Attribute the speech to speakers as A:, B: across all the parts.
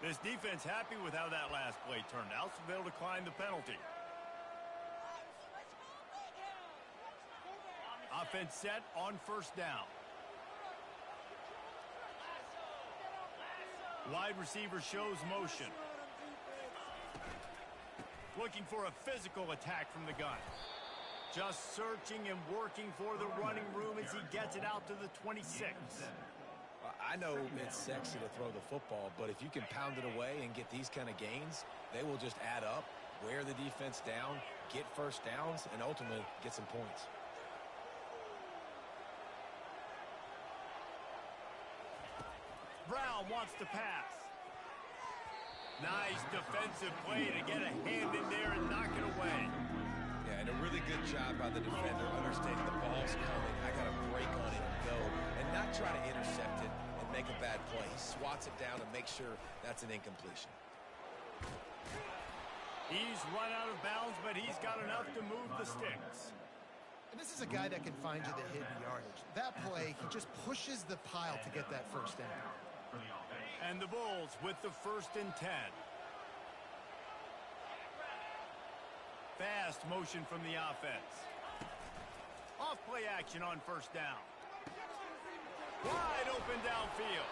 A: This defense happy with how that last play turned out, so they'll decline the penalty. Offense set on first down. Wide receiver shows motion. Looking for a physical attack from the gun. Just searching and working for the running room as he gets it out to the 26.
B: I know it's sexy to throw the football, but if you can pound it away and get these kind of gains, they will just add up, wear the defense down, get first downs, and ultimately get some points.
A: Brown wants to pass. Nice defensive play to get a hand in there and knock it away.
B: Yeah, and a really good job by the defender understanding the ball's coming. I got to break on it and go, and not try to intercept it and make a bad play. He swats it down and makes sure that's an incompletion.
A: He's run out of bounds, but he's got enough to move the sticks.
C: And this is a guy that can find you the hidden yardage. That play, he just pushes the pile to get that first down.
A: And the Bulls with the 1st and 10. Fast motion from the offense. Off play action on first down. Wide open downfield.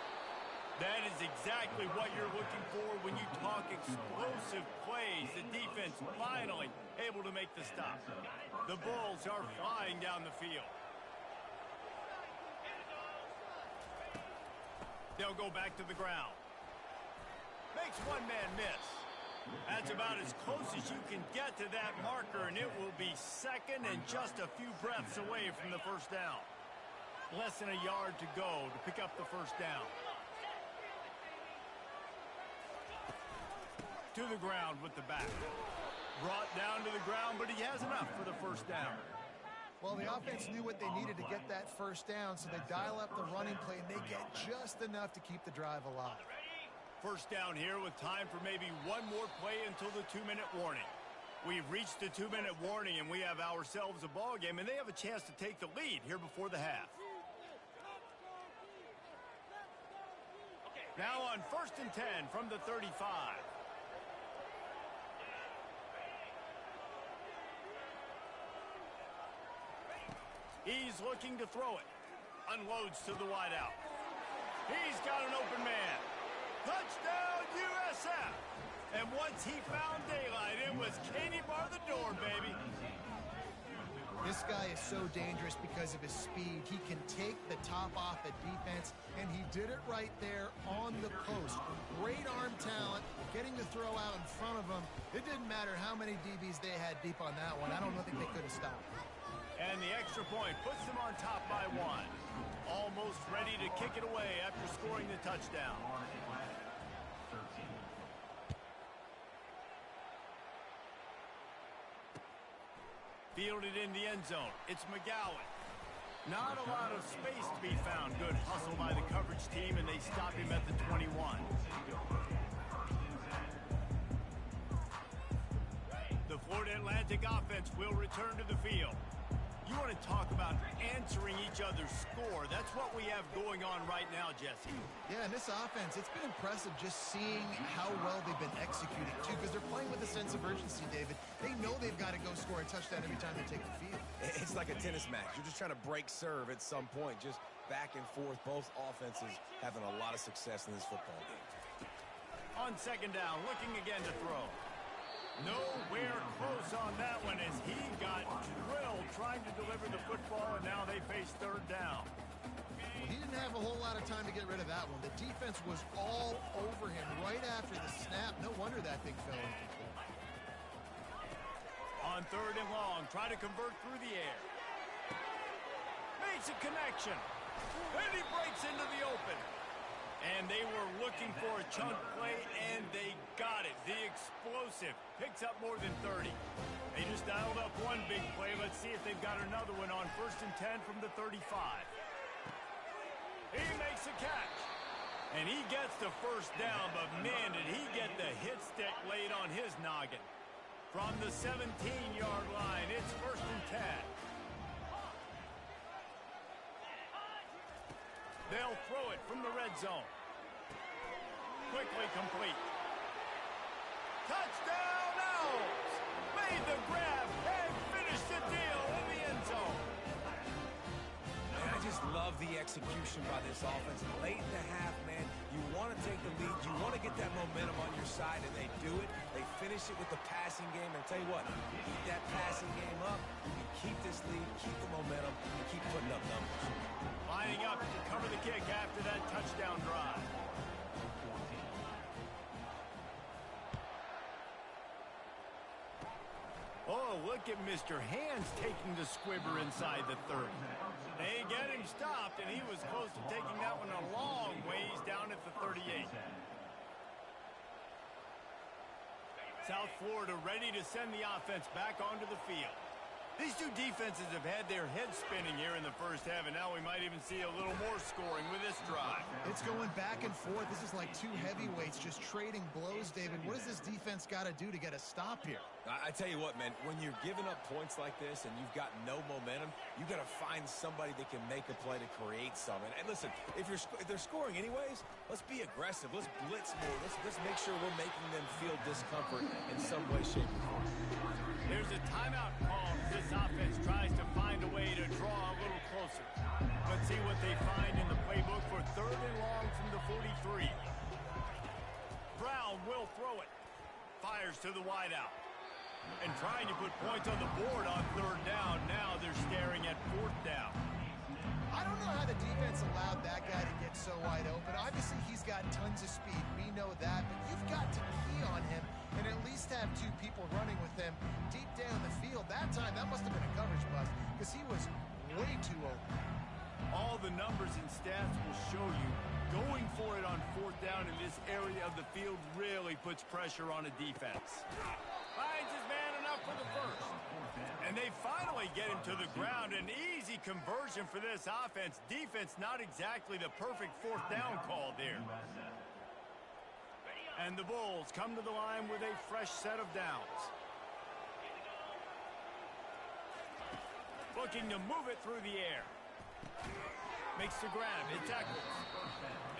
A: That is exactly what you're looking for when you talk explosive plays. The defense finally able to make the stop. The Bulls are flying down the field. They'll go back to the ground. Makes one man miss. That's about as close as you can get to that marker, and it will be second and just a few breaths away from the first down. Less than a yard to go to pick up the first down. To the ground with the back. Brought down to the ground, but he has enough for the first down.
C: Well, the offense knew what they needed to get that first down, so they dial up the running play, and they get just enough to keep the drive alive.
A: First down here with time for maybe one more play until the 2-minute warning. We've reached the 2-minute warning, and we have ourselves a ball game, and they have a chance to take the lead here before the half. Now on 1st and 10 from the 35. He's looking to throw it. Unloads to the wideout. He's got an open man. Touchdown, USF! And once he found daylight, it was Katie bar the door, baby.
C: This guy is so dangerous because of his speed. He can take the top off the defense, and he did it right there on the post. Great arm talent, getting the throw out in front of him. It didn't matter how many DBs they had deep on that one. I don't think they could have stopped.
A: And the extra point puts them on top by 1. Almost ready to kick it away after scoring the touchdown. Fielded in the end zone. It's McGowan. Not a lot of space to be found. Good hustle by the coverage team, and they stop him at the 21. The Florida Atlantic offense will return to the field. You want to talk about answering each other's score. That's what we have going on right now, Jesse.
C: Yeah, and this offense, it's been impressive just seeing how well they've been executing, too, because they're playing with a sense of urgency, David. They know they've got to go score a touchdown every time they take the field.
B: It's like a tennis match. You're just trying to break serve at some point, just back and forth. Both offenses having a lot of success in this football game.
A: On 2nd down, looking again to throw. Nowhere close on that one as he got drilled trying to deliver the football, and now they face 3rd down.
C: Well, he didn't have a whole lot of time to get rid of that one. The defense was all over him right after the snap. No wonder that thing fell incomplete.
A: On 3rd and long, try to convert through the air. Makes a connection. And he breaks into the open. And they were looking for a chunk play, and they got it. The explosive picks up more than 30. They just dialed up one big play. Let's see if they've got another one on 1st and 10 from the 35. He makes a catch. And he gets the first down, but man, did he get the hit stick laid on his noggin. From the 17-yard line, it's 1st and 10. They'll throw it from the red zone. quickly complete. Touchdown Owls! Made the grab and finished the deal in the end zone.
B: Man, I just love the execution by this offense. Late in the half, man, you want to take the lead. You want to get that momentum on your side, and they do it. They finish it with the passing game. And tell you what, keep that passing game up. You can keep this lead, keep the momentum, and keep putting up numbers.
A: Lining up to cover the kick after that touchdown drive. Oh, look at Mr. Hands taking the squibber inside the 30. They get him stopped, and he was close to taking that one a long ways down at the 38. South Florida ready to send the offense back onto the field. These two defenses have had their heads spinning here in the first half, and now we might even see a little more scoring with this drive.
C: It's going back and forth. This is like two heavyweights just trading blows, David. What does this defense got to do to get a stop here?
B: I tell you what, man, when you're giving up points like this and you've got no momentum, you got to find somebody that can make a play to create something. And listen, if they're scoring anyways, let's be aggressive. Let's blitz more. Let's make sure we're making them feel discomfort in some way, shape, or form.
A: There's a timeout call as this offense tries to find a way to draw a little closer. Let's see what they find in the playbook for 3rd and long from the 43. Brown will throw it. Fires to the wideout. And trying to put points on the board on 3rd down. Now they're staring at 4th down.
C: I don't know how the defense allowed that guy to get so wide open. Obviously, he's got tons of speed. We know that. But you've got to key on him and at least have two people running with him deep down the field. That time, that must have been a coverage bust because he was way too open.
A: All the numbers and stats will show you going for it on 4th down in this area of the field really puts pressure on a defense. Finds his man enough for the first. And they finally get him to the ground. An easy conversion for this offense. Defense not exactly the perfect 4th down call there. And the Bulls come to the line with a fresh set of downs. Looking to move it through the air. Makes the grab. It tackles.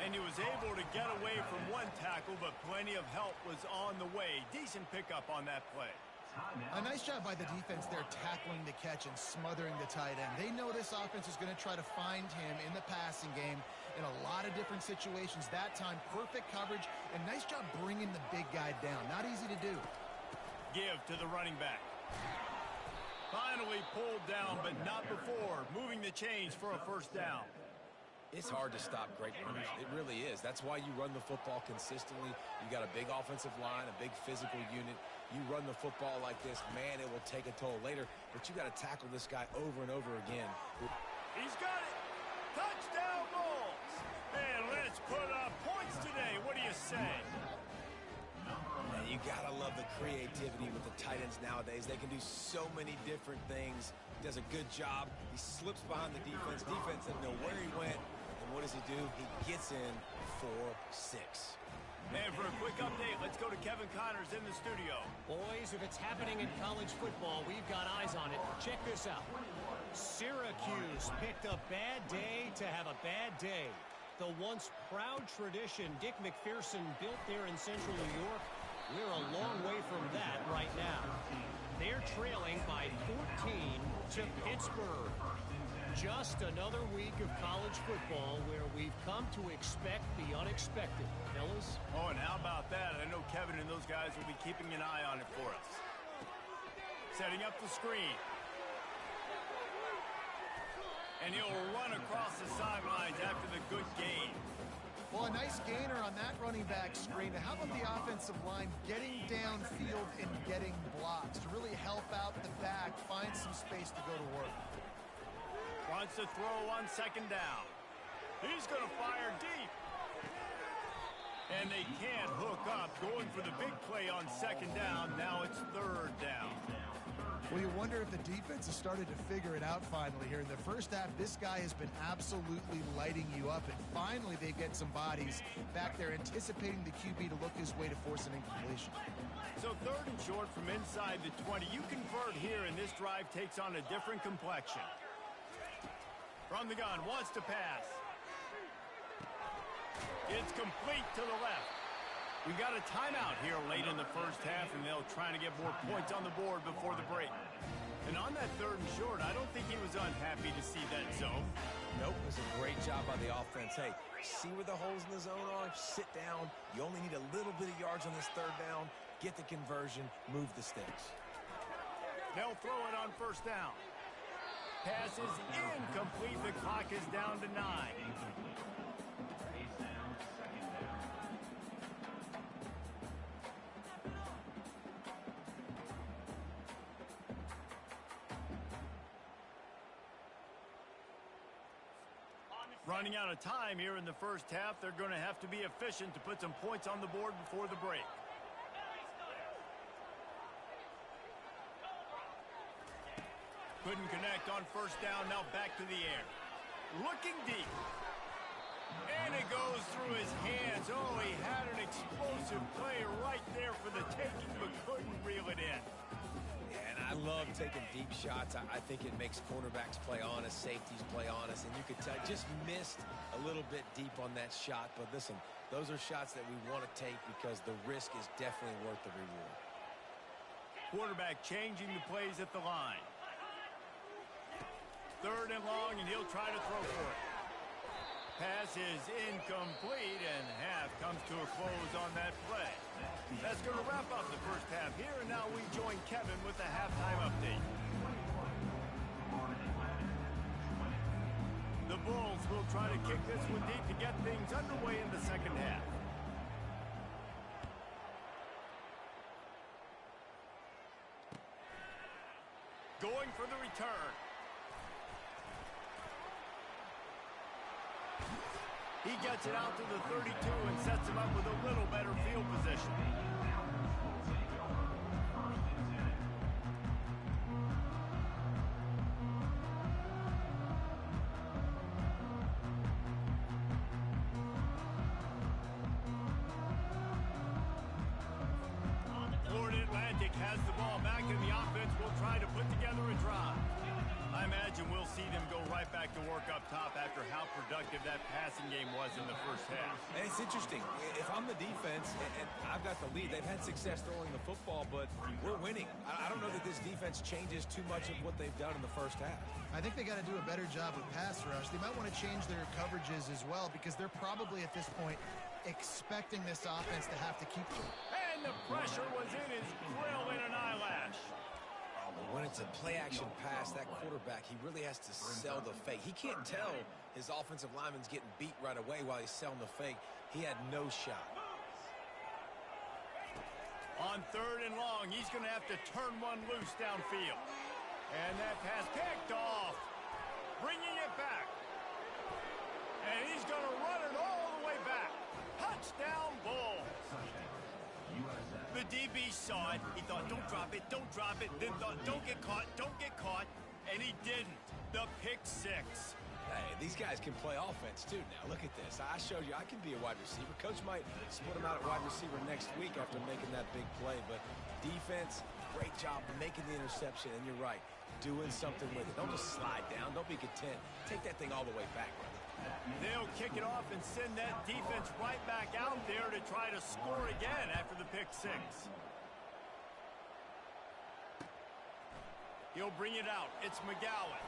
A: And he was able to get away from one tackle, but plenty of help was on the way. Decent pickup on that play.
C: A nice job by the defense there tackling the catch and smothering the tight end. They know this offense is going to try to find him in the passing game in a lot of different situations. That time, perfect coverage and nice job bringing the big guy down. Not easy to do.
A: Give to the running back. Finally pulled down, but not before. Moving the chains for a 1st down.
B: It's hard to stop great runners. It really is. That's why you run the football consistently. You got a big offensive line, a big physical unit. You run the football like this, man, it will take a toll later. But you got to tackle this guy over and over again.
A: He's got it. Touchdown Bulls. And let's put up points today. What do you say?
B: Man, you got to love the creativity with the tight ends nowadays. They can do so many different things. He does a good job. He slips behind the defense. Defense doesn't know where he went. And what does he do? He gets in for 6.
A: And for a quick update, let's go to Kevin Connors in the studio.
D: Boys, if it's happening in college football, we've got eyes on it. Check this out. Syracuse picked a bad day to have a bad day. The once proud tradition Dick McPherson built there in central New York, we're a long way from that right now. They're trailing by 14 to Pittsburgh. Just another week of college football where we've come to expect the unexpected. Fellas?
A: Oh, and how about that? I know Kevin and those guys will be keeping an eye on it for us. Setting up the screen. And he'll run across the sidelines after the good gain.
C: Well, a nice gainer on that running back screen. How about the offensive line getting downfield and getting blocks to really help out the back, find some space to go to work?
A: Wants to throw on 2nd down. He's going to fire deep. And they can't hook up. Going for the big play on 2nd down. Now it's 3rd down.
C: Well, you wonder if the defense has started to figure it out finally here. In the first half, this guy has been absolutely lighting you up. And finally, they get some bodies back there anticipating the QB to look his way to force an incompletion.
A: So 3rd and short from inside the 20. You convert here, and this drive takes on a different complexion. From the gun, wants to pass. It's complete to the left. We got a timeout here late in the first half, and they'll try to get more points on the board before the break. And on that 3rd and short, I don't think he was unhappy to see that zone.
B: Nope, it was a great job by the offense. Hey, see where the holes in the zone are? Sit down. You only need a little bit of yards on this 3rd down. Get the conversion, move the sticks.
A: They'll throw it on 1st down. Pass is incomplete. The clock is down to 9. Running out of time here in the first half. They're going to have to be efficient to put some points on the board before the break. Couldn't connect on 1st down. Now back to the air. Looking deep. And it goes through his hands. Oh, he had an explosive play right there for the taking, but couldn't reel it in.
B: And I love taking deep shots. I think it makes cornerbacks play honest, safeties play honest, and you could tell just missed a little bit deep on that shot. But listen, those are shots that we want to take because the risk is definitely worth the reward.
A: Quarterback changing the plays at the line. 3rd and long, and he'll try to throw for it. Pass is incomplete, and half comes to a close on that play. That's going to wrap up the first half here, and now we join Kevin with the halftime update. The Bulls will try to kick this one deep to get things underway in the second half. Going for the return. He gets it out to the 32 and sets him up with a little better field position. Florida Atlantic has the ball back, and the offense will try to put together a drive. I imagine we'll see them go right back to work up top after how productive that passing game was in the first half.
B: And it's interesting. If I'm the defense and I've got the lead, they've had success throwing the football, but we're winning. I don't know that this defense changes too much of what they've done in the first half.
C: I think they got to do a better job with pass rush. They might want to change their coverages as well because they're probably at this point expecting this offense to have to keep them.
A: And the pressure was in his grill in an eyelash.
B: When it's a play-action pass, that quarterback, he really has to sell the fake. He can't tell his offensive lineman's getting beat right away while he's selling the fake. He had no shot.
A: On 3rd and long, he's going to have to turn one loose downfield. And that pass picked off. Bringing it back. And he's going to run it all the way back. Touchdown, Bulls. The DB saw it. He thought, don't drop it, don't drop it. Then thought, don't get caught, don't get caught. And he didn't. The pick 6.
B: Hey, these guys can play offense, too. Now, look at this. I showed you I can be a wide receiver. Coach might split him out at wide receiver next week after making that big play. But defense, great job making the interception. And you're right, doing something with it. Don't just slide down. Don't be content. Take that thing all the way back, brother.
A: They'll kick it off and send that defense right back out there to try to score again after the pick 6. He'll bring it out. It's McGowan.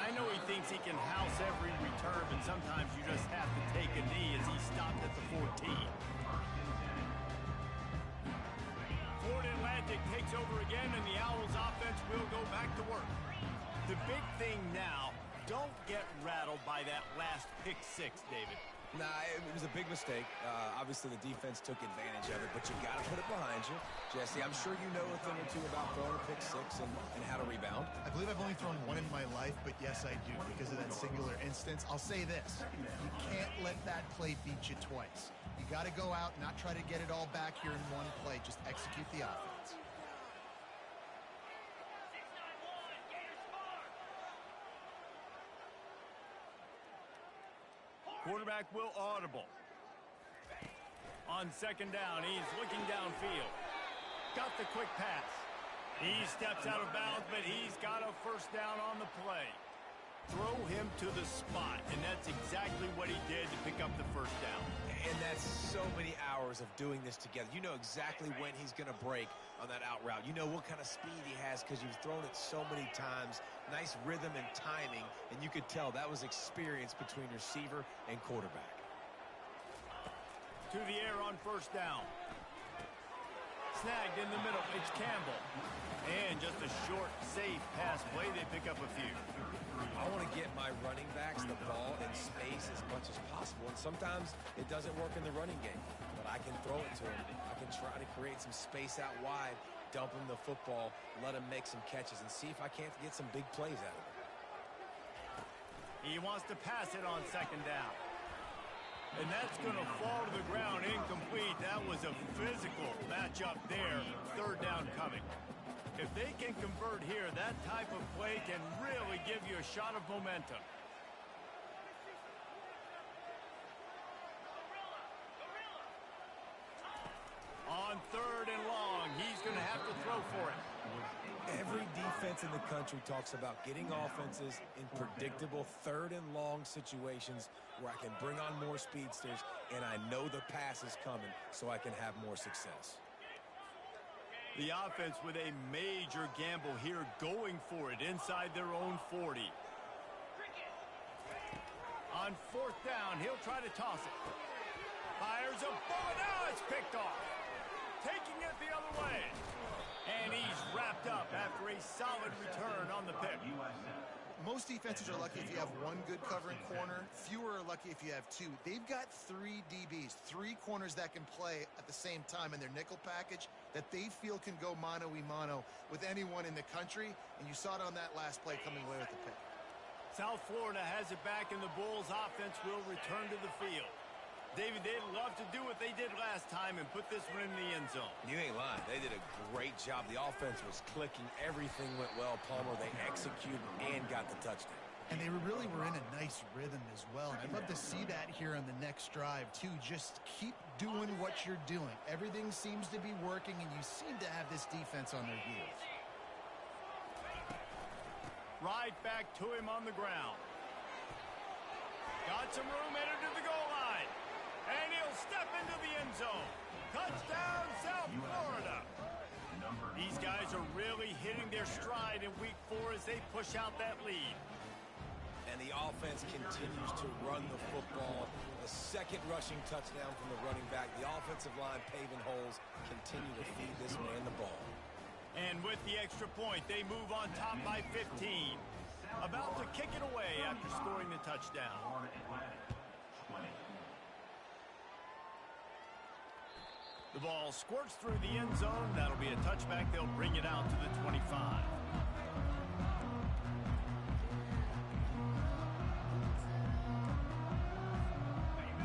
A: I know he thinks he can house every return, but sometimes you just have to take a knee as he stopped at the 14. Florida Atlantic takes over again, and the Owls offense will go back to work. The big thing now, don't get rattled by that last pick 6, David.
B: Nah, it was a big mistake. Obviously, the defense took advantage of it, but you got to put it behind you. Jesse, I'm sure you know a thing or two about throwing a pick 6 and how to rebound.
C: I believe I've only thrown one in my life, but yes, I do because of that singular instance. I'll say this. You can't let that play beat you twice. You got to go out, not try to get it all back here in one play. Just execute the offense.
A: Quarterback will audible. On 2nd down, he's looking downfield. Got the quick pass. He steps out of bounds, but he's got a 1st down on the play. Throw him to the spot, and that's exactly what he did to pick up the 1st down.
B: And That's so many hours of doing this together. You know exactly when he's going to break on that out route. You know what kind of speed he has because you've thrown it so many times. Nice rhythm and timing, and you could tell that was experience between receiver and quarterback.
A: To the air on first down. Snagged in the middle, it's Campbell. And just a short, safe pass play, they pick up a few.
B: I want to get my running backs the ball in space as much as possible, and sometimes it doesn't work in the running game, but I can throw it to him. I can try to create some space out wide, dump him the football, let him make some catches, and see if I can't get some big plays out of it.
A: He wants to pass it on second down. And that's going to fall to the ground incomplete. That was a physical matchup there. Third down coming. If they can convert here, that type of play can really give you a shot of momentum. On third and long, he's going to have to throw for it.
B: Every defense in the country talks about getting offenses in predictable third and long situations where I can bring on more speedsters and I know the pass is coming so I can have more success.
A: The offense with a major gamble here, going for it inside their own 40. On fourth down, he'll try to toss it. Fires a bullet. Now it's picked off. Taking it the other way. And he's wrapped up after a solid return on the pick.
C: Most defenses are lucky if you have one good covering corner. Fewer are lucky if you have two. They've got 3 DBs, 3 corners that can play at the same time in their nickel package that they feel can go mano-a-mano with anyone in the country. And you saw it on that last play coming away with the pick.
A: South Florida has it back, and the Bulls offense will return to the field. David, they'd love to do what they did last time and put this one in the end zone.
B: You ain't lying. They did a great job. The offense was clicking. Everything went well, Palmer. They executed and got the touchdown.
C: And they really were in a nice rhythm as well. I'd love to see that here on the next drive, too. Just keep doing what you're doing. Everything seems to be working, and you seem to have this defense on their heels.
A: Right back to him on the ground. Got some room, headed to the goal line. And he'll step into the end zone. Touchdown, South Florida. These guys are really hitting their stride in week 4 as they push out that lead.
B: And the offense continues to run the football. The second rushing touchdown from the running back. The offensive line paving holes. Continue to feed this man the ball.
A: And with the extra point, they move on top by 15. About to kick it away after scoring the touchdown. The ball squirts through the end zone. That'll be a touchback. They'll bring it out to the 25.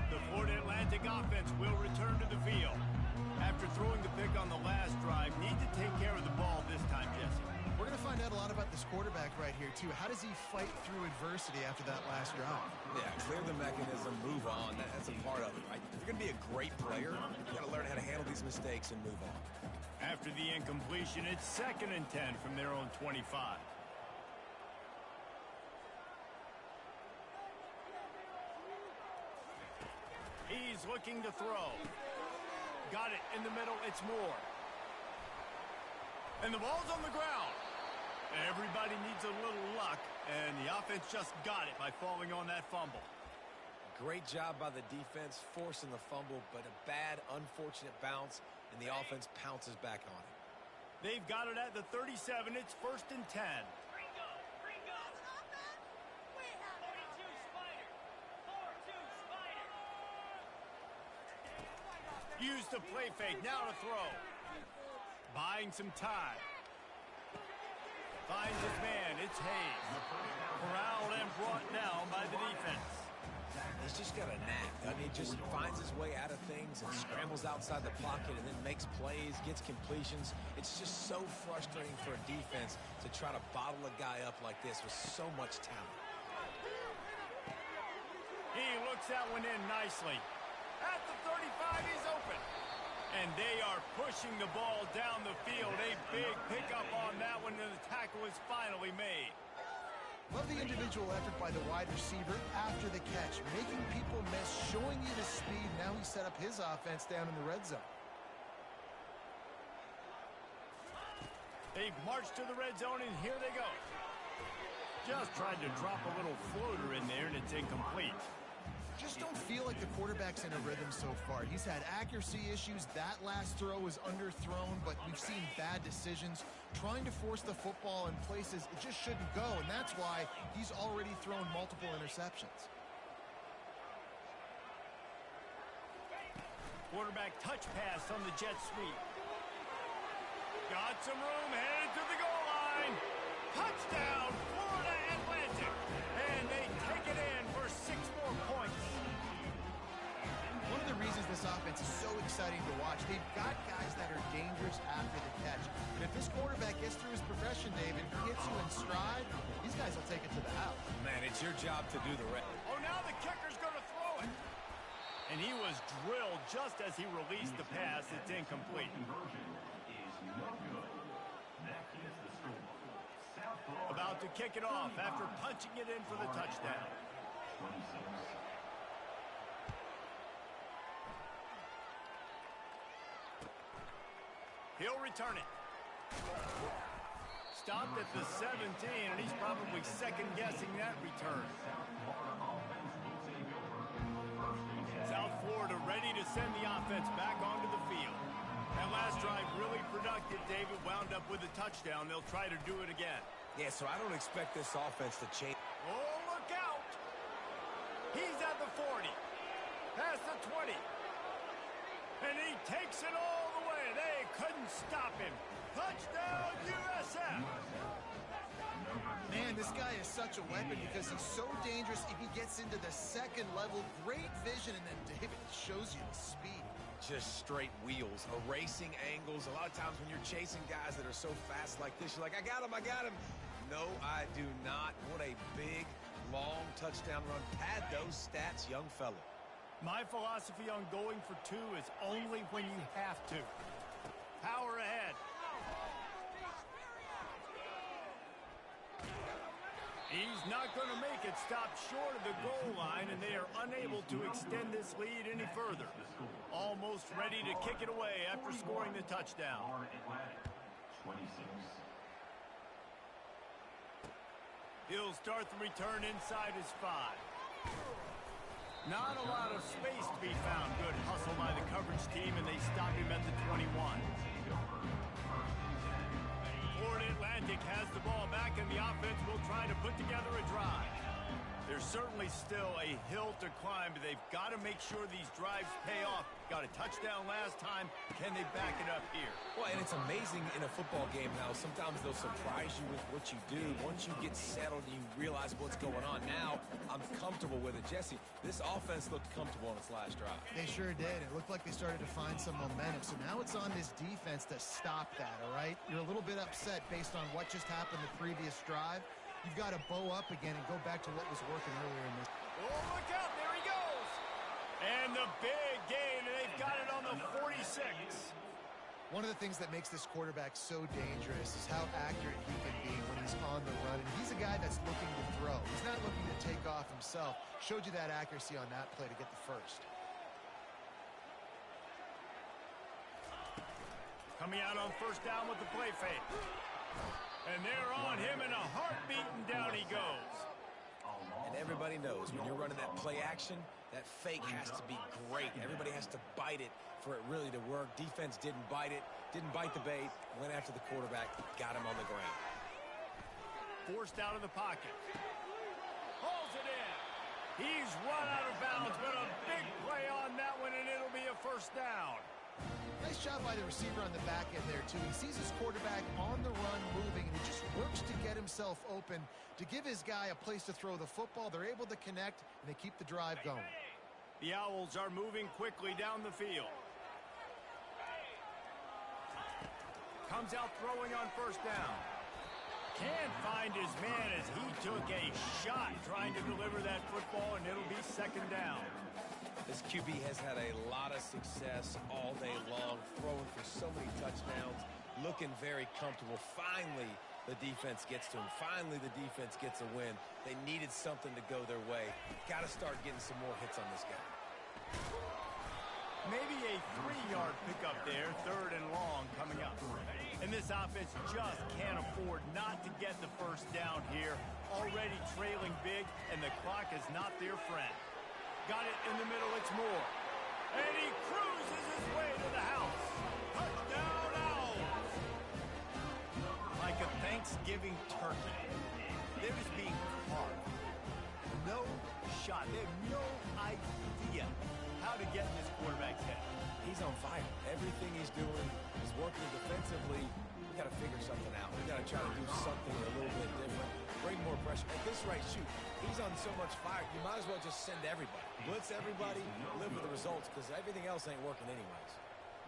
A: The Florida Atlantic offense will return to the field. After throwing the pick on the last drive, need to take care of the ball this time, Jesse.
C: We're going to find out a lot about this quarterback right here, too. How does he fight through adversity after that last drive?
B: Yeah, clear the mechanism, move on. That's a part of it, right? If you're going to be a great player, you got to learn how to handle these mistakes and move on.
A: After the incompletion, it's 2nd and 10 from their own 25. He's looking to throw. Got it in the middle. It's Moore. And the ball's on the ground. Everybody needs a little luck, and the offense just got it by falling on that fumble.
B: Great job by the defense forcing the fumble, but a bad, unfortunate bounce, and the offense pounces back on it.
A: They've got it at the 37. It's 1st and 10. Use the play fake. Now to throw. Buying some time. Finds his man. It's Hayes. Corralled and brought down by the defense.
B: He's just got a knack. I mean, he just finds his way out of things and scrambles outside the pocket and then makes plays, gets completions. It's just so frustrating for a defense to try to bottle a guy up like this with so much talent.
A: He looks that one in nicely. At the 35, he's open. And they are pushing the ball down the field. A big pickup on that one, and the tackle is finally made.
C: Love the individual effort by the wide receiver after the catch, making people miss, showing you the speed. Now he's set up his offense down in the red zone.
A: They've marched to the red zone, and here they go. Just tried to drop a little floater in there, and it's incomplete.
C: Just don't feel like the quarterback's in a rhythm so far. He's had accuracy issues. That last throw was underthrown, but we've seen bad decisions, trying to force the football in places it just shouldn't go, and that's why he's already thrown multiple interceptions.
A: Quarterback touch pass on the jet sweep. Got some room, headed to the goal line. Touchdown, Florida Atlantic. And they take it in for 6 more points.
C: One of the reasons this offense is so exciting to watch, they've got guys that are dangerous after the catch. And if this quarterback gets through his progression, David, hits you in stride, these guys will take it to the house.
B: Man, it's your job to do the rest.
A: Oh, now the kicker's going to throw it. And he was drilled just as he released the pass. It's incomplete. About to kick it off after punching it in for the touchdown. He'll return it. Stopped at the 17, and he's probably second-guessing that return. South Florida ready to send the offense back onto the field. That last drive really productive. David wound up with a touchdown. They'll try to do it again.
B: Yeah, so I don't expect this offense to change.
A: Oh, look out! He's at the 40. Past the 20. And he takes it all the way. They couldn't stop him. Touchdown, USF!
C: Man, this guy is such a weapon because he's so dangerous if he gets into the second level. Great vision, and then David shows you the speed.
B: Just straight wheels, erasing angles. A lot of times when you're chasing guys that are so fast like this, you're like, I got him, I got him. No, I do not. What a big, long touchdown run. Pad those stats, young fella.
A: My philosophy on going for 2 is only when you have to. Power ahead. He's not going to make it. Stop short of the goal line, and they are unable to extend this lead any further. Almost ready to kick it away after scoring the touchdown. He'll start the return inside his 5. Not a lot of space to be found. Good hustle by the coverage team, and they stop him at the 21. Florida Atlantic has the ball back, and the offense will try to put together a drive. There's certainly still a hill to climb, but they've got to make sure these drives pay off. Got a touchdown last time. Can they back it up here?
B: Well, and it's amazing in a football game how sometimes they'll surprise you with what you do. Once you get settled, you realize what's going on. Now, I'm comfortable with it. Jesse, this offense looked comfortable on its last drive.
C: They sure did. It looked like they started to find some momentum. So now it's on this defense to stop that, all right? You're a little bit upset based on what just happened the previous drive. You've got to bow up again and go back to what was working earlier in this.
A: Oh, look out. There he goes. And the big gain, and they've got it on the 46.
C: One of the things that makes this quarterback so dangerous is how accurate he can be when he's on the run. And he's a guy that's looking to throw. He's not looking to take off himself. Showed you that accuracy on that play to get the first.
A: Coming out on first down with the play fake. And they're on him in a heartbeat, and down he goes.
B: And everybody knows when you're running that play action, that fake has to be great. Everybody has to bite it for it really to work. Defense didn't bite it, didn't bite the bait, went after the quarterback, got him on the ground.
A: Forced out of the pocket. Hauls it in. He's run out of bounds, but a big play on that one, and it'll be a first down.
C: Nice job by the receiver on the back end there, too. He sees his quarterback on the run moving, and he just works to get himself open to give his guy a place to throw the football. They're able to connect, and they keep the drive going.
A: The Owls are moving quickly down the field. Comes out throwing on first down. Can't find his man as he took a shot trying to deliver that football, and it'll be second down.
B: This QB has had a lot of success all day long, throwing for so many touchdowns, looking very comfortable. Finally, the defense gets to him. Finally, the defense gets a win. They needed something to go their way. Got to start getting some more hits on this guy.
A: 10-yard pickup there, 3rd and long coming up. And this offense just can't afford not to get the first down here. Already trailing big, and the clock is not their friend. Got it in the middle, it's Moore. And he cruises his way to the house. Touchdown Owls! Like a Thanksgiving turkey. They're just being carved. No shot. They have no idea how to get in this quarterback's head.
B: He's on fire. Everything he's doing is working defensively. We got to figure something out. We got to try to do something a little bit different. Bring more pressure. At this rate, shoot, he's on so much fire, you might as well just send everybody. Blitz everybody, live with the results, because everything else ain't working anyways.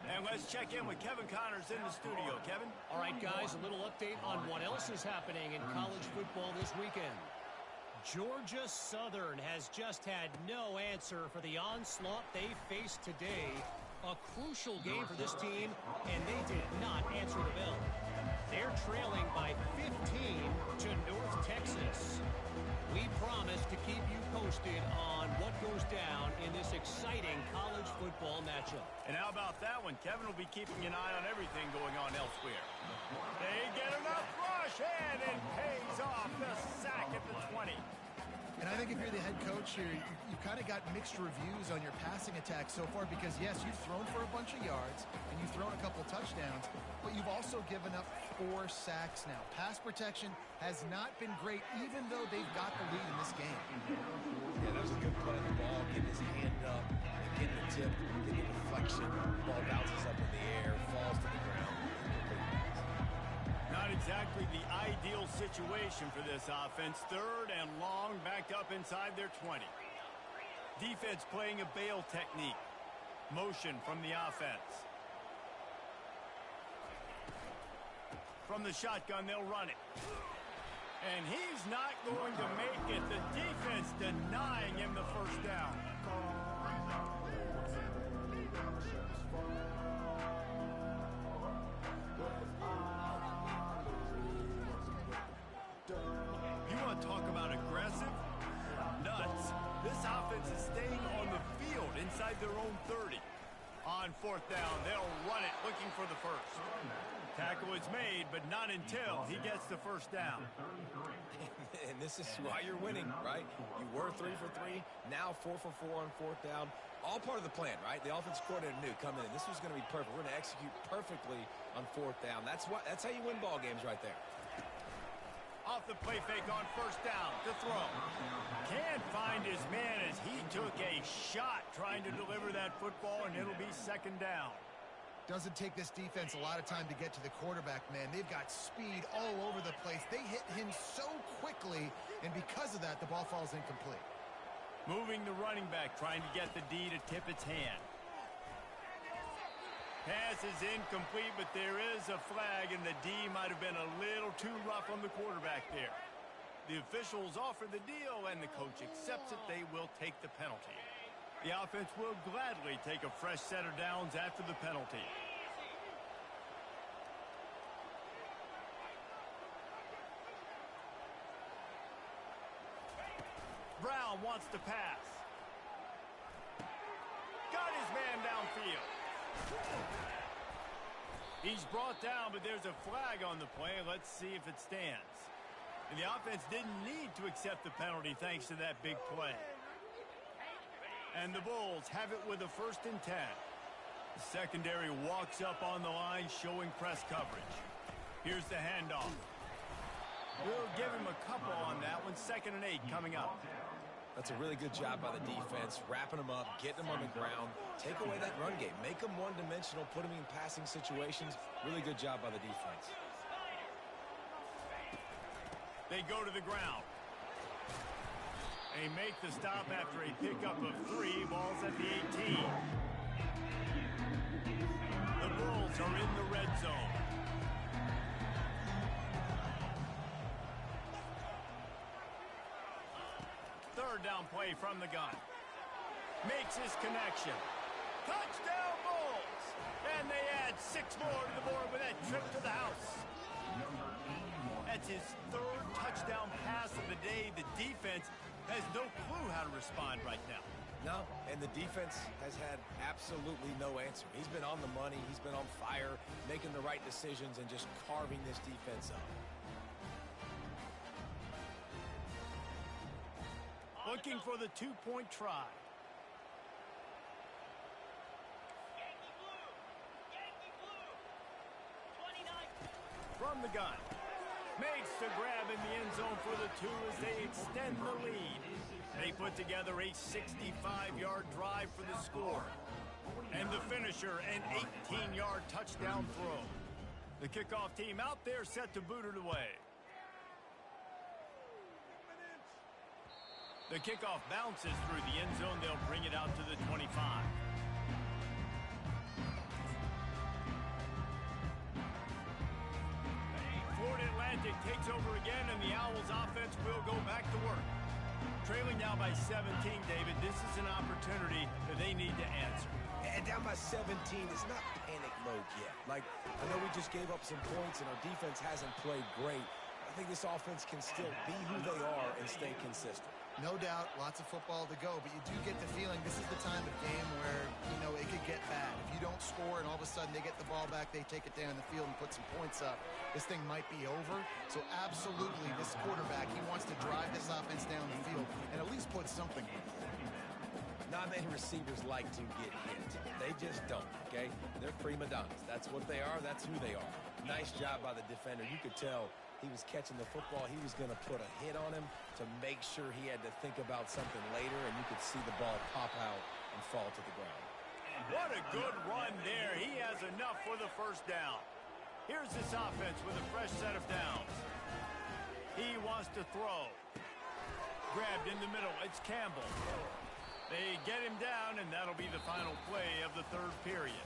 A: And let's check in with Kevin Connors in the studio. Kevin?
D: All right, guys, a little update on what else is happening in college football this weekend. Georgia Southern has just had no answer for the onslaught they faced today. A crucial game for this team, and they did not answer the bell. They're trailing by 15 to North Texas. We promise to keep you posted on what goes down in this exciting college football matchup.
A: And how about that one? Kevin will be keeping an eye on everything going on elsewhere. They get enough rush, and it pays off the sack at the 20.
C: And I think if you're the head coach here, you've kind of got mixed reviews on your passing attack so far because, yes, you've thrown for a bunch of yards and you've thrown a couple touchdowns, but you've also given up 4 sacks now. Pass protection has not been great, even though they've got the lead in this game.
B: Yeah, that was a good play on the ball, getting his hand up, and getting the tip, getting the deflection. Ball bounces up in the air, falls to the ground.
A: Not exactly the ideal situation for this offense. 3rd and long, backed up inside their 20. Defense playing a bail technique. Motion from the offense. From the shotgun, they'll run it. And he's not going to make it. The defense denying him the first down. You want to talk about aggressive? Nuts. This offense is staying on the field inside their own 30. On 4th down, they'll run it, looking for the first. Tackle is made, but not until he gets the first down.
B: And this is why you're winning, right? You were 3 for 3, now 4 for 4 on 4th down. All part of the plan, right? The offensive coordinator knew coming in. This was going to be perfect. We're going to execute perfectly on 4th down. That's how you win ball games right there.
A: Off the play fake on 1st down to throw. Can't find his man as he took a shot trying to deliver that football, and it'll be 2nd down.
C: Doesn't take this defense a lot of time to get to the quarterback, man. They've got speed all over the place. They hit him so quickly, and because of that, the ball falls incomplete.
A: Moving the running back, trying to get the D to tip its hand. Pass is incomplete, but there is a flag, and the D might have been a little too rough on the quarterback there. The officials offer the deal, and the coach accepts it. They will take the penalty. The offense will gladly take a fresh set of downs after the penalty. Brown wants to pass. Got his man downfield. He's brought down, but there's a flag on the play. Let's see if it stands. And the offense didn't need to accept the penalty thanks to that big play. And the Bulls have it with a 1st and 10. The secondary walks up on the line, showing press coverage. Here's the handoff. We'll give him a couple on that one. 2nd and 8 coming up.
B: That's a really good job by the defense, wrapping them up, getting them on the ground. Take away that run game. Make them one-dimensional, put them in passing situations. Really good job by the defense.
A: They go to the ground. They make the stop after a pickup of 3. Ball's at the 18. The Bulls are in the red zone. Third down play from the gun. Makes his connection. Touchdown Bulls! And they add 6 more to the board with that trip to the house. That's his 3rd touchdown pass of the day. The defense has no clue how to respond right now.
B: No, and the defense has had absolutely no answer. He's been on the money. He's been on fire, making the right decisions and just carving this defense up.
A: Looking for the two-point try. From the gun. Makes the grab in the end zone for the two as they extend the lead. They put together a 65-yard drive for the score. And the finisher, an 18-yard touchdown throw. The kickoff team out there set to boot it away. The kickoff bounces through the end zone. They'll bring it out to the 25. Florida Atlantic takes over again, and the Owls offense will go back to work. Trailing now by 17, David. This is an opportunity that they need to answer.
B: And down by 17 is not panic mode yet. Like, I know we just gave up some points, and our defense hasn't played great. I think this offense can still be who they are and stay consistent.
C: No doubt, lots of football to go, but you do get the feeling this is the time of game where, you know, it could get bad. If you don't score and all of a sudden they get the ball back, they take it down the field and put some points up, this thing might be over. So absolutely, this quarterback, he wants to drive this offense down the field and at least put something in.
B: Not many receivers like to get hit. They just don't, okay? They're prima donnas. That's what they are. That's who they are. Nice job by the defender. You could tell he was catching the football. He was going to put a hit on him to make sure he had to think about something later, and you could see the ball pop out and fall to the ground.
A: What a good run there. He has enough for the first down. Here's this offense with a fresh set of downs. He wants to throw. Grabbed in the middle. It's Campbell. They get him down, and that'll be the final play of the third period.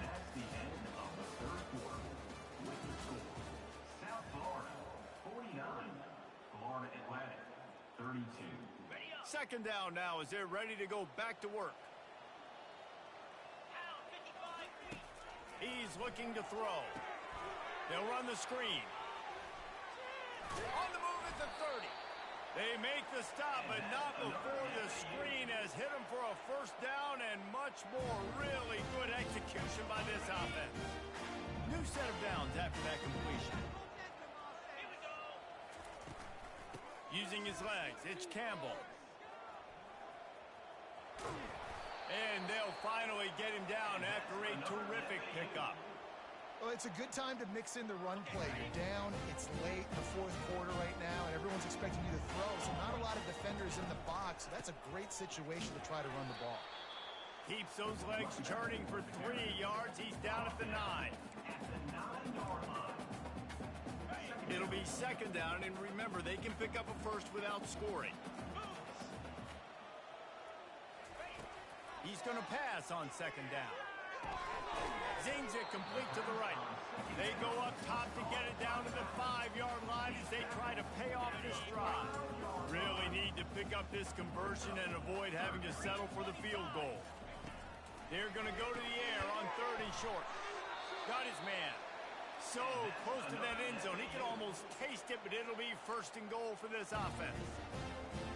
E: That's the end of the third quarter. With the score, South Florida 49, Florida Atlantic 32.
A: Second down now as they're ready to go back to work. He's looking to throw. They'll run the screen. On the move at the 30. They make the stop, but not before the screen has hit them for a first down and much more. Really good execution by this offense. New set of downs after that completion. Using his legs, it's Campbell. And they'll finally get him down after a terrific pickup.
C: Well, it's a good time to mix in the run play. You're down, it's late in the fourth quarter right now, and everyone's expecting you to throw, so not a lot of defenders in the box. So that's a great situation to try to run the ball.
A: Keeps those legs churning for 3 yards. He's down at the 9. It'll be second down, and remember, they can pick up a first without scoring. He's going to pass on second down. Zings it complete to the right. They go up top to get it down to the 5-yard line as they try to pay off this drive. Really need to pick up this conversion and avoid having to settle for the field goal. They're going to go to the air on 3rd and short. Got his man. So close to that end zone. He can almost taste it, but it'll be 1st and goal for this offense.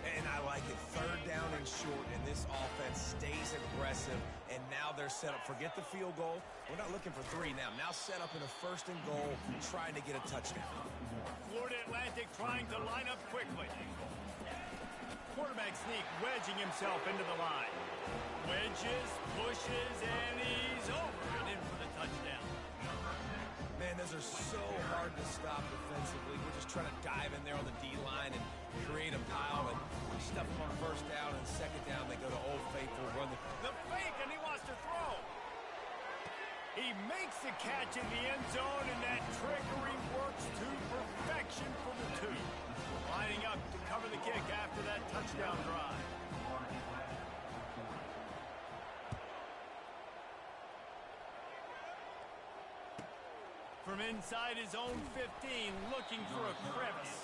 B: And I like it. 3rd down and short, and this offense stays aggressive. And now they're set up. Forget the field goal. We're not looking for 3 now. Now set up in a 1st and goal, trying to get a touchdown.
A: Florida Atlantic trying to line up quickly. Quarterback sneak wedging himself into the line. Wedges, pushes, and he's over and in for the touchdown.
B: Man, those are so hard to stop defensively. We're just trying to dive in there on the D-line and create a pile and stuff them on 1st down and 2nd down. They go to Old Faithful, run
A: the fake, and he wants to throw. He makes the catch in the end zone, and that trickery works to perfection for the two. Lining up to cover the kick after that touchdown drive. From inside his own 15, looking for a crevice.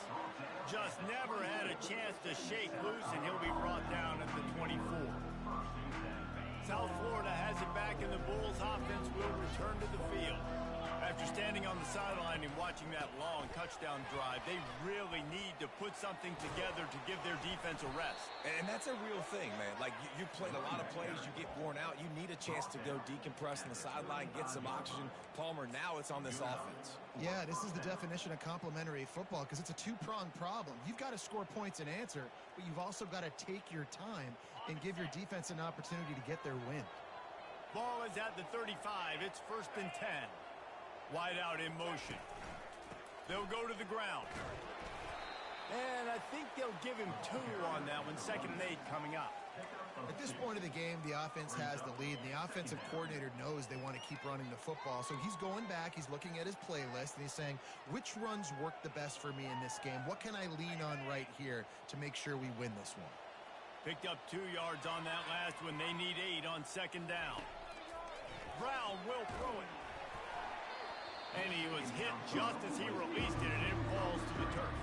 A: Just never had a chance to shake loose, and he'll be brought down at the 24. South Florida has it back, and the Bulls offense will return to the field. After standing on the sideline and watching that long touchdown drive, they really need to put something together to give their defense a rest.
B: And that's a real thing, man. Like, you played a lot of plays, you get worn out. You need a chance to go decompress on the sideline, get some oxygen. Palmer, now it's on this offense.
C: Yeah, this is the definition of complementary football because it's a two-pronged problem. You've got to score points and answer, but you've also got to take your time and give your defense an opportunity to get their win.
A: Ball is at the 35. It's 1st and 10. Wide out in motion. They'll go to the ground. And I think they'll give him 2 on that one. 2nd and 8 coming up.
C: At this point of the game, the offense has the lead, and the offensive coordinator knows they want to keep running the football. So he's going back, he's looking at his playlist, and he's saying, which runs work the best for me in this game? What can I lean on right here to make sure we win this one?
A: Picked up 2 yards on that last one. They need 8 on 2nd down. Brown will throw it. And he was hit just as he released it, and it falls to the turf.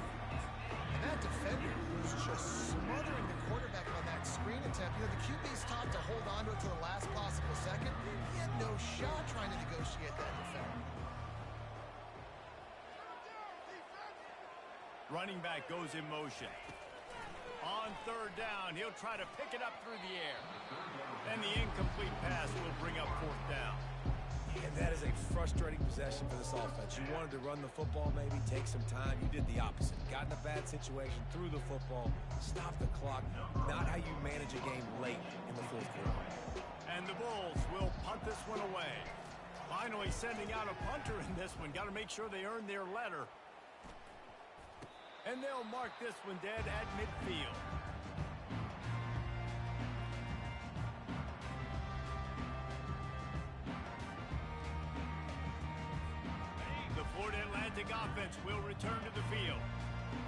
C: And that defender was just smothering the quarterback on that screen attempt. You know, the QB's taught to hold on to it to the last possible second. He had no shot trying to negotiate that defender.
A: Running back goes in motion. On 3rd down, he'll try to pick it up through the air. And the incomplete pass will bring up 4th down.
B: And that is a frustrating possession for this offense. You wanted to run the football, maybe take some time. You did the opposite. Got in a bad situation, threw the football, stopped the clock. Not how you manage a game late in the 4th quarter.
A: And the Bulls will punt this one away. Finally sending out a punter in this one. Got to make sure they earn their letter. And they'll mark this one dead at midfield. The Florida Atlantic offense will return to the field.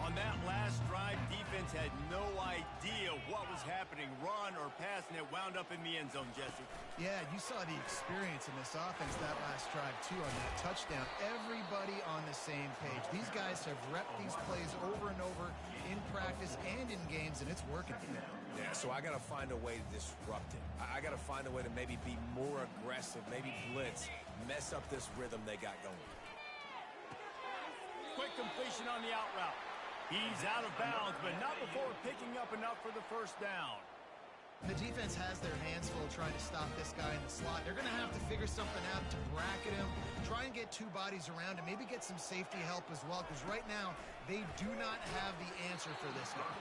A: On that last drive, defense had no idea what was happening. Run or pass, and it wound up in the end zone, Jesse.
C: Yeah, you saw the experience in this offense that last drive, too, on that touchdown. Everybody on the same page. These guys have repped these plays over and over in practice and in games, and it's working for them.
B: Yeah, so I got to find a way to disrupt it. I got to find a way to maybe be more aggressive, maybe blitz, mess up this rhythm they got going.
A: Quick completion on the out route. He's out of bounds, but not before picking up enough for the 1st down.
C: The defense has their hands full trying to stop this guy in the slot. They're going to have to figure something out to bracket him, try and get 2 bodies around him, maybe get some safety help as well, because right now they do not have the answer for this guy.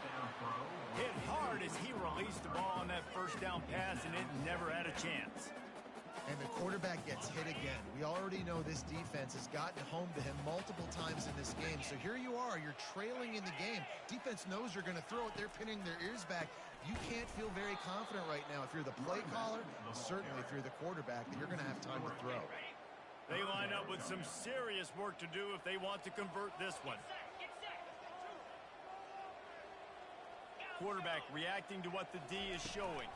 A: Hit hard as he released the ball on that 1st down pass, and it never had a chance.
C: And the quarterback gets hit again. We already know this defense has gotten home to him multiple times in this game. So here you are, you're trailing in the game. Defense knows you're going to throw it. They're pinning their ears back. You can't feel very confident right now if you're the play caller, and certainly if you're the quarterback, that you're going to have time to throw.
A: They line up with some serious work to do if they want to convert this one. Quarterback reacting to what the D is showing.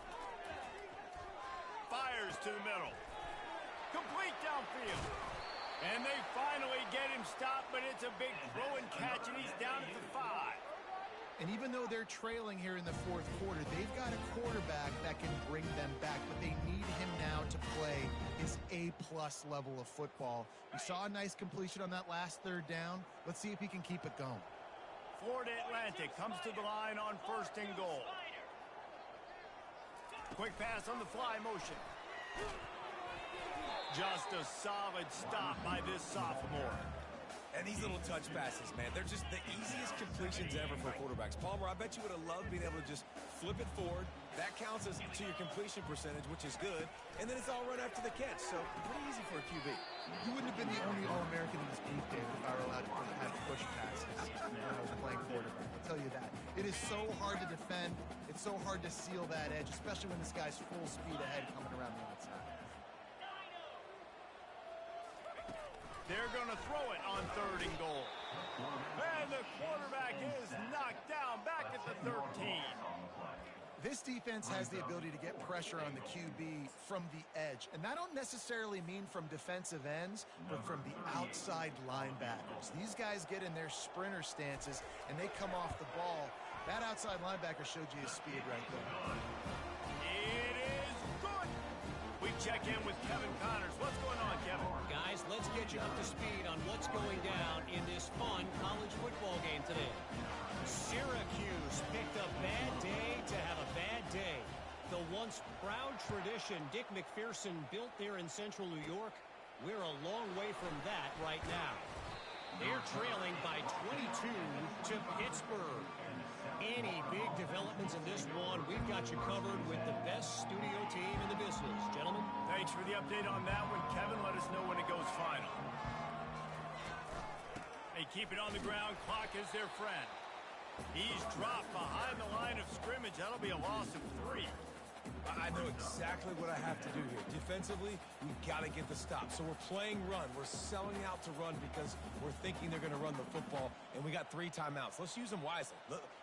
A: Fires to the middle. Complete downfield. And they finally get him stopped, but it's a big throw and catch, and he's down at the 5.
C: And even though they're trailing here in the 4th quarter, they've got a quarterback that can bring them back, but they need him now to play his A-plus level of football. We saw a nice completion on that last 3rd down. Let's see if he can keep it going.
A: Florida Atlantic comes to the line on 1st and goal. Quick pass on the fly motion. Just a solid stop by this sophomore.
B: And these little touch passes, man, they're just the easiest completions ever for quarterbacks. Palmer, I bet you would have loved being able to just flip it forward. That counts as to your completion percentage, which is good. And then it's all run after the catch, so pretty easy for a QB.
C: You wouldn't have been the only All-American in this beat game if I were allowed to have push passes when I was playing quarterback. I'll tell you that. It is so hard to defend. It's so hard to seal that edge, especially when this guy's full speed ahead coming around the outside.
A: They're going to throw it on 3rd and goal. And the quarterback is knocked down back at the 13.
C: This defense has the ability to get pressure on the QB from the edge. And that don't necessarily mean from defensive ends, but from the outside linebackers. These guys get in their sprinter stances, and they come off the ball. That outside linebacker showed you his speed right there.
A: It is good. We check in with Kevin Connors. What's going on, Kevin?
D: Guys, let's get get you up to speed on what's going down in this fun college football game today. Syracuse picked a bad day to have a bad day. The once proud tradition Dick McPherson built there in central New York, we're a long way from that right now. They're trailing by 22 to Pittsburgh. Any big developments in this one, we've got you covered with the best studio team in the business. Gentlemen.
A: Thanks for the update on that one, Kevin. Let us know when it goes final. They keep it on the ground. Clock is their friend. He's dropped behind the line of scrimmage. That'll be a loss of 3.
B: I know exactly what I have to do here. Defensively, we've got to get the stop. So we're playing run. We're selling out to run because we're thinking they're going to run the football, and we got 3 timeouts. Let's use them wisely.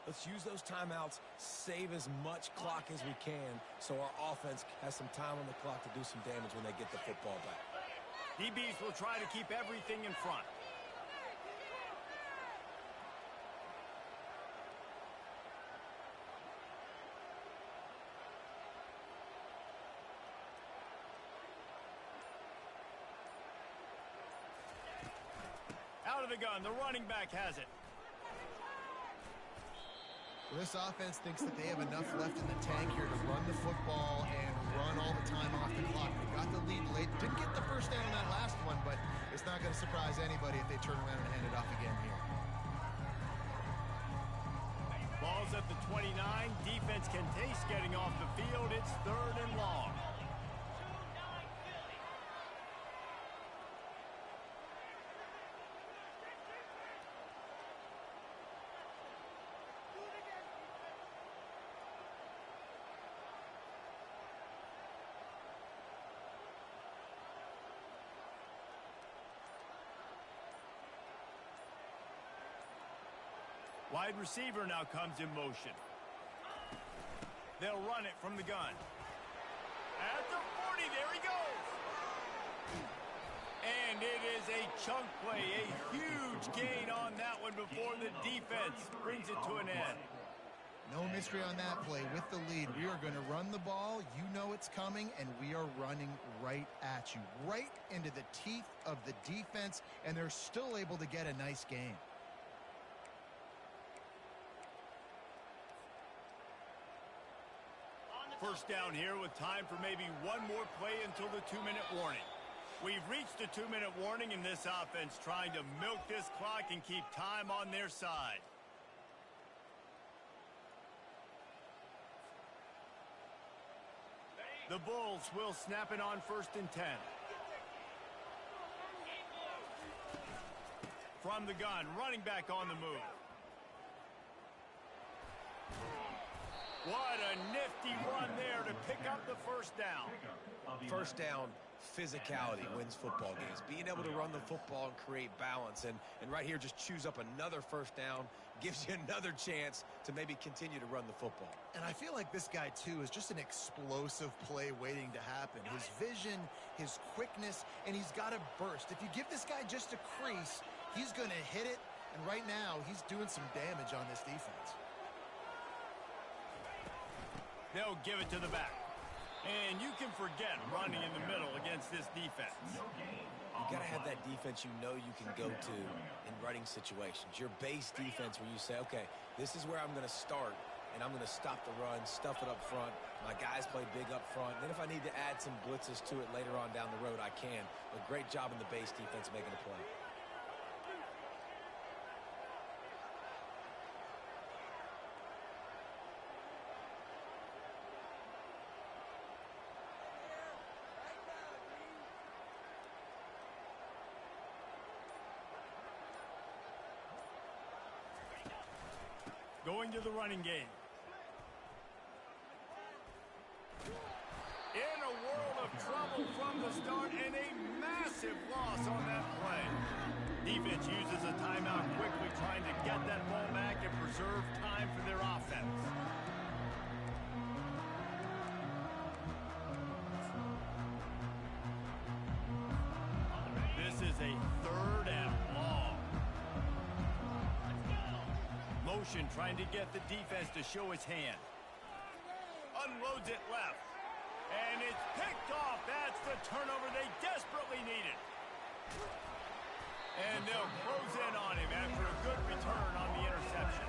B: Let's use those timeouts, save as much clock as we can so our offense has some time on the clock to do some damage when they get the football back.
A: DBs will try to keep everything in front. Out of the gun, the running back has it.
C: Well, this offense thinks that they have enough left in the tank here to run the football and run all the time off the clock. They got the lead late. Didn't get the first down on that last one, but it's not going to surprise anybody if they turn around and hand it off again here.
A: Ball's at the 29. Defense can taste getting off the field. It's 3rd and long. Wide receiver now comes in motion. They'll run it from the gun. At the 40, there he goes. And it is a chunk play, a huge gain on that one before the defense brings it to an end.
C: No mystery on that play. With the lead, we are going to run the ball. You know it's coming, and we are running right at you, right into the teeth of the defense, and they're still able to get a nice gain.
A: First down here with time for maybe one more play until the 2-minute warning. We've reached the 2-minute warning in this offense, trying to milk this clock and keep time on their side. The Bulls will snap it on 1st and 10. From the gun, running back on the move. What a nifty run there to pick up the first down.
B: First down, physicality wins football games. Being able to run the football and create balance. And right here, just choose up another first down, gives you another chance to maybe continue to run the football.
C: And I feel like this guy, too, is just an explosive play waiting to happen. His vision, his quickness, and he's got a burst. If you give this guy just a crease, he's going to hit it. And right now, he's doing some damage on this defense.
A: They'll give it to the back. And you can forget running in the middle against this defense.
B: You got to have that defense you know you can go to in running situations. Your base defense where you say, okay, this is where I'm going to start, and I'm going to stop the run, stuff it up front. My guys play big up front. Then if I need to add some blitzes to it later on down the road, I can. A great job in the base defense making a play.
A: Going to the running game. In a world of trouble from the start and a massive loss on that play. Defense uses a timeout quickly, trying to get that ball back and preserve time for their offense. This is a 3rd and long. Motion trying to get the defense to show his hand. Unloads it left. And it's picked off. That's the turnover they desperately needed. And they'll close in on him after a good return on the interception.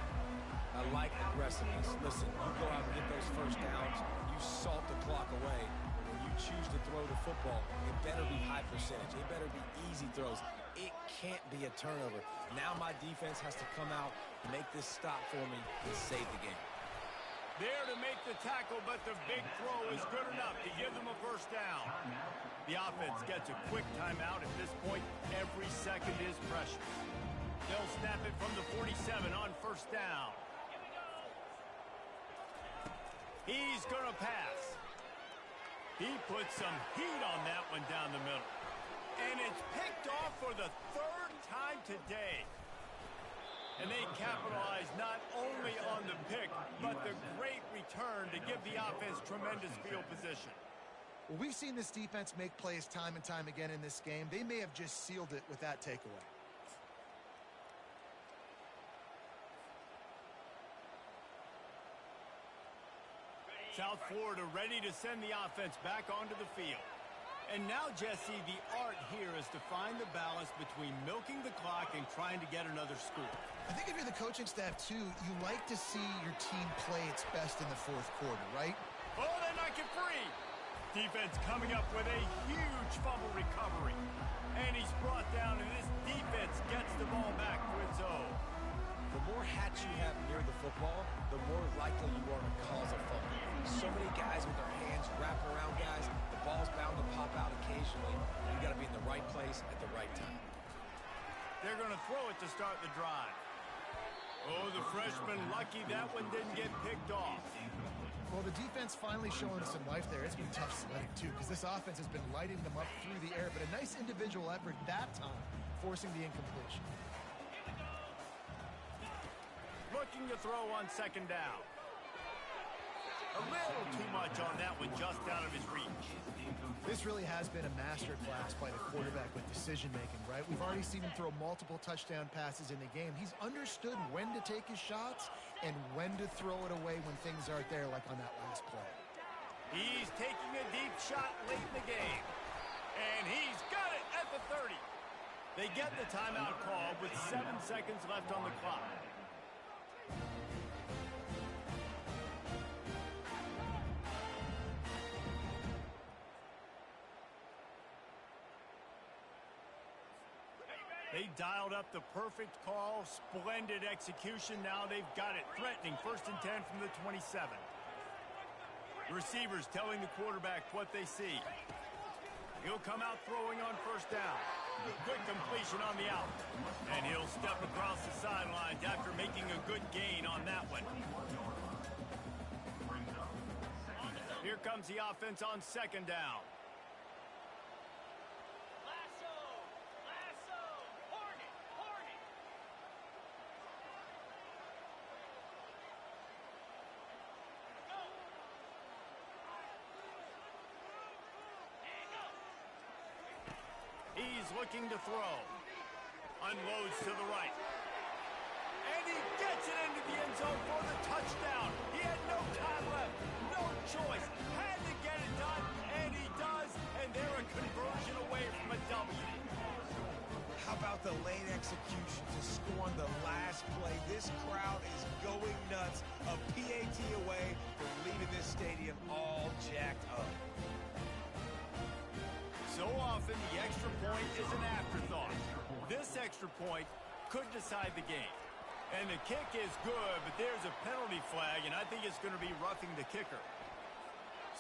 B: I like aggressiveness. Listen, you go out and get those first downs, you salt the clock away. But when you choose to throw the football, it better be high percentage. It better be easy throws. It can't be a turnover. Now my defense has to come out, make this stop for me, and save the game.
A: There to make the tackle, but the big throw is good enough to give them a first down. The offense gets a quick timeout. At this point, every second is precious. They'll snap it from the 47 on first down. He's going to pass. He puts some heat on that one down the middle. And it's picked off for the third time today. And they capitalize not only on the pick, but the great return to give the offense tremendous field position.
C: Well, we've seen this defense make plays time and time again in this game. They may have just sealed it with that takeaway.
A: South Florida ready to send the offense back onto the field. And now, Jesse, the art here is to find the balance between milking the clock and trying to get another score.
C: I think if you're the coaching staff, too, you like to see your team play its best in the fourth quarter, right?
A: Oh, they knock it free. Defense coming up with a huge fumble recovery. And he's brought down, and this defense gets the ball back for its own.
B: The more hats you have near the football, the more likely you are to cause a fumble. So many guys with their hands wrapped around guys, the ball's bound to pop out occasionally. You got to be in the right place at the right time.
A: They're going to throw it to start the drive. Oh, the freshman lucky that one didn't get picked off.
C: Well, the defense finally showing some life there. It's been tough sledding, too, because this offense has been lighting them up through the air. But a nice individual effort that time, forcing the incompletion.
A: Looking to throw on second down. A little too much on that one, just out of his reach.
C: This really has been a masterclass by the quarterback with decision-making, right? We've already seen him throw multiple touchdown passes in the game. He's understood when to take his shots and when to throw it away when things aren't there, like on that last play.
A: He's taking a deep shot late in the game. And he's got it at the 30. They get the timeout call with 7 seconds left on the clock. They dialed up the perfect call, splendid execution. Now they've got it threatening 1st and 10 from the 27. Receivers telling the quarterback what they see. He'll come out throwing on first down. Quick completion on the out. And he'll step across the sidelines after making a good gain on that one. Here comes the offense on second down. He's looking to throw. Unloads to the right. And he gets it into the end zone for the touchdown. He had no time left. No choice. Had to get it done. And he does. And they're a conversion away from a W.
B: How about the late execution to score on the last play? This crowd is going nuts. A PAT away from leaving this stadium all jacked up.
A: So often, the extra point is an afterthought. This extra point could decide the game. And the kick is good, but there's a penalty flag, and I think it's going to be roughing the kicker.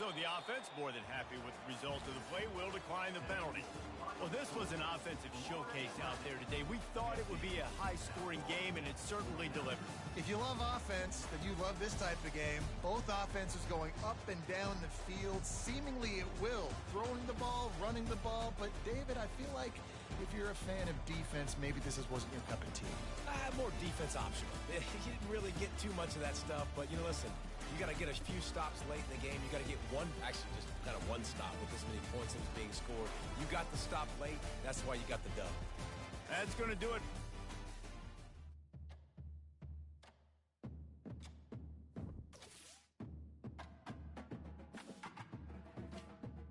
A: So the offense, more than happy with the result of the play, will decline the penalty. Well, this was an offensive showcase out there today. We thought it would be a high-scoring game, and it certainly delivered.
C: If you love offense, then you love this type of game. Both offenses going up and down the field, seemingly at will. Throwing the ball, running the ball. But, David, I feel like if you're a fan of defense, maybe this wasn't your cup of tea.
B: More defense optional. You didn't really get too much of that stuff, but, listen, you got to get a few stops late in the game. You got to get one stop with this many points that was being scored. You got the stop late. That's why you got the dub.
A: That's going to do it